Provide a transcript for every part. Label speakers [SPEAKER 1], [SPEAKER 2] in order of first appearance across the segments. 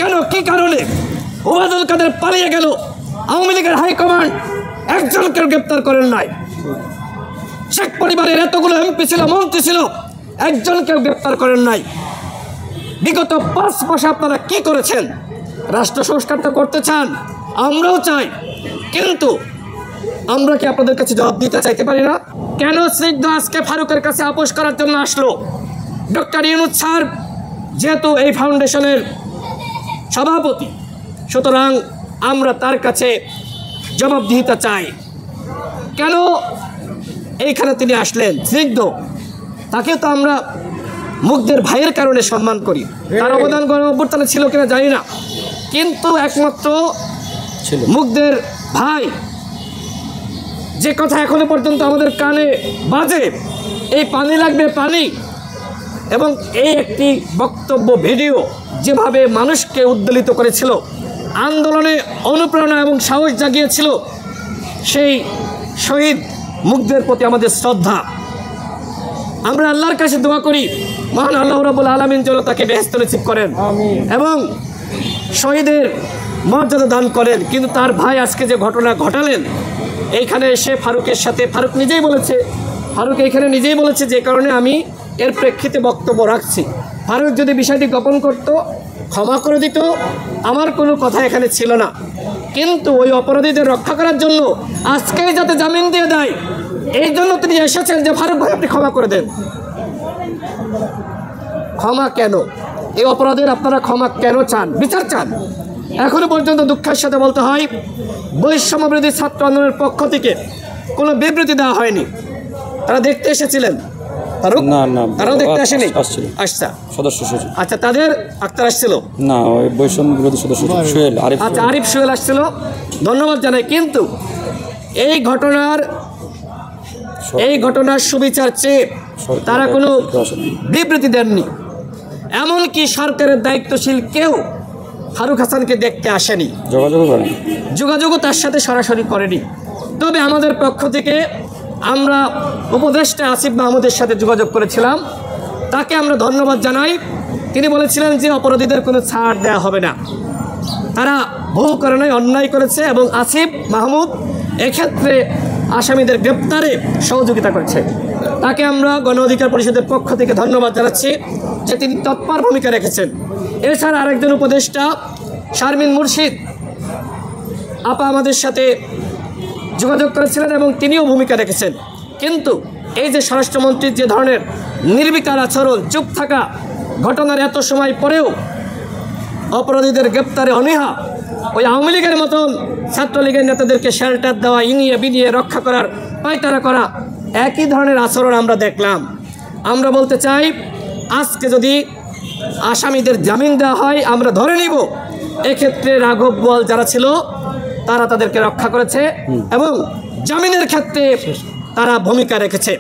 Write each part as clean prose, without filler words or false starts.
[SPEAKER 1] কেন, কি কারণে ওবায়দুল কাদের পালিয়ে গেল? আওয়ামী লীগের হাইকমান্ড একজনকে গ্রেপ্তার করেন নাই। শেখ পরিবারের এতগুলো এমপি ছিল, মন্ত্রী ছিল, একজনকেও গ্রেপ্তার করেন নাই। বিগত 5 মাসে আপনারা কি করেছেন? রাষ্ট্র সংস্কারটা করতে চান, আমরাও চাই, কিন্তু আমরা কি আপনাদের কাছে জবাব দিতে চাইতে পারি না? কেন স্নিগ্ধ আজকে ফারুকের কাছে আপোষ করার জন্য আসলো? ডক্টর ইউনূস স্যার যেহেতু এই ফাউন্ডেশনের সভাপতি, সুতরাং আমরা তার কাছে জবাবদিহিতা চাই। কেন এইখানে তিনি আসলেন? স্নিগ্ধ, তাকে তো আমরা মুগ্ধের ভাইয়ের কারণে সম্মান করি, তার অবদান গণঅভ্যুত্থানে ছিল কিনা জানি না, কিন্তু একমাত্র মুগ্ধের ভাই যে কথা এখনো পর্যন্ত আমাদের কানে বাজে, এই পানি লাগবে পানি, এবং এই একটি বক্তব্য ভিডিও যেভাবে মানুষকে উদ্বেলিত করেছিল, আন্দোলনে অনুপ্রেরণা এবং সাহস জাগিয়েছিল, সেই শহীদ মুগ্ধের প্রতি আমাদের শ্রদ্ধা। আমরা আল্লাহর কাছে দোয়া করি মহান আল্লাহ রাব্বুল আলামিন যেন তাকে বেহেশত নসিব করেন এবং শহীদের মর্যাদা দান করেন। কিন্তু তার ভাই আজকে যে ঘটনা ঘটালেন, এইখানে এসে ফারুকের সাথে, ফারুক নিজেই বলেছে, ফারুক এইখানে নিজেই বলেছে যে কারণে আমি এর প্রেক্ষিতে বক্তব্য রাখছি। ফারুক যদি বিষয়টি গোপন করত, ক্ষমা করে দিত, আমার কোনো কথা এখানে ছিল না। কিন্তু ওই অপরাধীদের রক্ষা করার জন্য আজকেই যাতে জামিন দিয়ে দেয়, এই জন্য তিনি এসেছেন যে ফারুক ভাই আপনি ক্ষমা করে দেন। ক্ষমা কেন? এই অপরাধের আপনারা ক্ষমা কেন চান, বিচার চান? এখনো পর্যন্ত দুঃখের সাথে বলতে হয় বৈষম্যবিরোধী ছাত্র আন্দোলনের পক্ষ থেকে কোনো বিবৃতি দেওয়া হয়নি। তারা দেখতে এসেছিলেন, ফারুক?
[SPEAKER 2] না না,
[SPEAKER 1] তারাও দেখতে আসেনি,
[SPEAKER 2] আসছে সদস্য সচিব।
[SPEAKER 1] আচ্ছা, তাদের আক্তার আসছিল
[SPEAKER 2] না, ওই বৈষম্য বিরোধী সদস্য সোহেল, আরিফ।
[SPEAKER 1] আচ্ছা, আরিফ সোহেল আসছিল, ধন্যবাদ জানাই। কিন্তু এই ঘটনার সুবিচার চেয়ে তারা কোনো বিবৃতি দেননি। এমনকি সরকারের দায়িত্বশীল কেউ ফারুক হাসানকে দেখতে আসেনি, যোগাযোগও তার সাথে সরাসরি করেনি। তবে আমাদের পক্ষ থেকে আমরা উপদেষ্টা আসিফ মাহমুদের সাথে যোগাযোগ করেছিলাম, তাকে আমরা ধন্যবাদ জানাই। তিনি বলেছিলেন যে অপরাধীদের কোনো ছাড় দেওয়া হবে না, তারা ভুল করে নাই, অন্যায় করেছে, এবং আসিফ মাহমুদ এক্ষেত্রে আসামিদের গ্রেপ্তারে সহযোগিতা করেছে। তাকে আমরা গণ অধিকার পরিষদের পক্ষ থেকে ধন্যবাদ জানাচ্ছি যে তিনি তৎপর ভূমিকা রেখেছেন। এছাড়া আরেকজন উপদেষ্টা শারমিন মুর্শিদ আপা আমাদের সাথে যোগাযোগ করেছিলেন এবং তিনিও ভূমিকা রেখেছেন। কিন্তু এই যে স্বরাষ্ট্রমন্ত্রীর যে ধরনের নির্বিকার আচরণ, চুপ থাকা, ঘটনার এত সময় পরেও অপরাধীদের গ্রেপ্তারে অনীহা, ওই আওয়ামী লীগের মতন ছাত্রলীগের নেতাদেরকে শেল্টার দেওয়া, ইনিয়ে বিনিয়ে রক্ষা করার পায়তারা করা, একই ধরনের আচরণ আমরা দেখলাম। আমরা বলতে চাই, আজকে যদি আসামিদের জামিন দেওয়া হয়, আমরা ধরে নিব এক্ষেত্রে রাঘব বোয়াল যারা ছিল তারা তাদেরকে রক্ষা করেছে এবং জামিনের ক্ষেত্রে তারা ভূমিকা রেখেছে।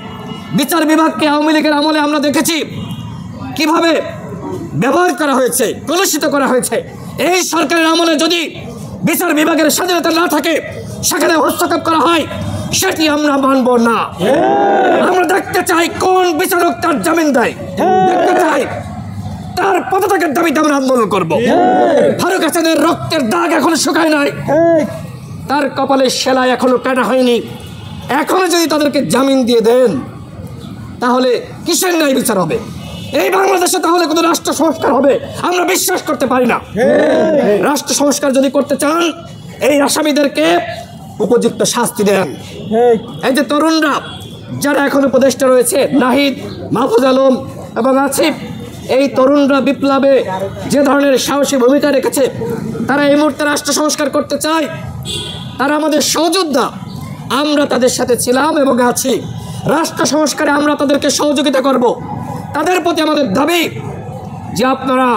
[SPEAKER 1] বিচার বিভাগকে আওয়ামী লীগের আমলে আমরা দেখেছি কিভাবে ব্যবহার করা হয়েছে, কলুষিত করা হয়েছে। এই সরকারের আমলে যদি বিচার বিভাগের স্বাধীনতা না থাকে, সেখানে হস্তক্ষেপ করা হয়, সেটি আমরা মানব না। আমরা দেখতে চাই কোন বিচারক তার জামিন দেয়, দেখতে চাই তার পদত্যাগের দাবিতে আমরা আন্দোলন করব। ফারুক হাসানের রক্তের দাগ এখনো শুকায় নাই, তার কপালের সেলাই এখনো কাটা হয়নি। এখনো যদি তাদেরকে জামিন দিয়ে দেন, তাহলে কিসের ন্যায় বিচার হবে? এই বাংলাদেশে তাহলে কোনো রাষ্ট্র সংস্কার হবে আমরা বিশ্বাস করতে পারি না। রাষ্ট্র সংস্কার যদি করতে চান, এই আসামিদেরকে উপযুক্ত শাস্তি দেন। এই যে তরুণরা যারা এখন উপদেষ্টা রয়েছে, নাহিদ, মাহফুজ আলম এবং আসিফ, এই তরুণরা বিপ্লবে যে ধরনের সাহসী ভূমিকা রেখেছে, তারা এই মুহূর্তে রাষ্ট্র সংস্কার করতে চায়, তারা আমাদের সহযোদ্ধা। আমরা তাদের সাথে ছিলাম এবং আছি। রাষ্ট্র সংস্কারে আমরা তাদেরকে সহযোগিতা করব। তাদের প্রতি আমাদের দাবি যে আপনারা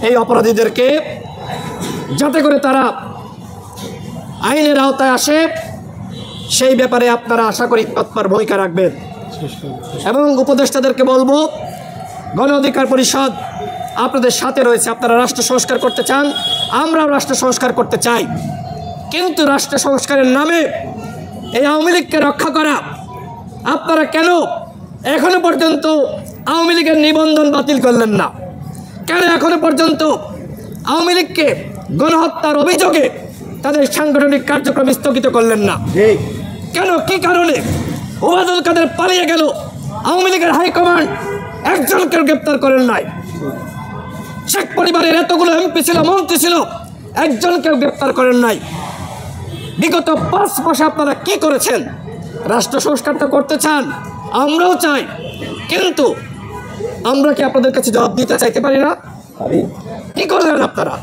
[SPEAKER 1] এই অপরাধীদেরকে যাতে করে তারা আইনের আওতায় আসে, সেই ব্যাপারে আপনারা আশা করি তৎপর ভূমিকা রাখবেন। এবং উপদেষ্টাদেরকে বলবো, গণ অধিকার পরিষদ আপনাদের সাথে রয়েছে। আপনারা রাষ্ট্র সংস্কার করতে চান, আমরাও রাষ্ট্র সংস্কার করতে চাই, কিন্তু রাষ্ট্র সংস্কারের নামে এই আওয়ামী লীগকে রক্ষা করা, আপনারা কেন এখনো পর্যন্ত আওয়ামী লীগের নিবন্ধন বাতিল করলেন না? কেন এখনো পর্যন্ত আওয়ামী লীগকে গণহত্যার অভিযোগে তাদের সাংগঠনিক কার্যক্রম স্থগিত করলেন না? কেন, কি কারণে? ওবায়দুল কাদের পালিয়ে গেল, আওয়ামী লীগের হাইকমান্ড একজনকে গ্রেপ্তার করেন নাই। শেখ পরিবারের এতগুলো এমপি ছিল, মন্ত্রী ছিল, একজনকেও গ্রেপ্তার করেন নাই। বিগত 5 মাসে আপনারা কি করেছেন? রাষ্ট্র সংস্কার তো করতে চান, আমরাও চাই, কিন্তু আমরা কি আপনাদের কাছে জবাব দিতে চাইতে পারি না? কি করলেন আপনারা?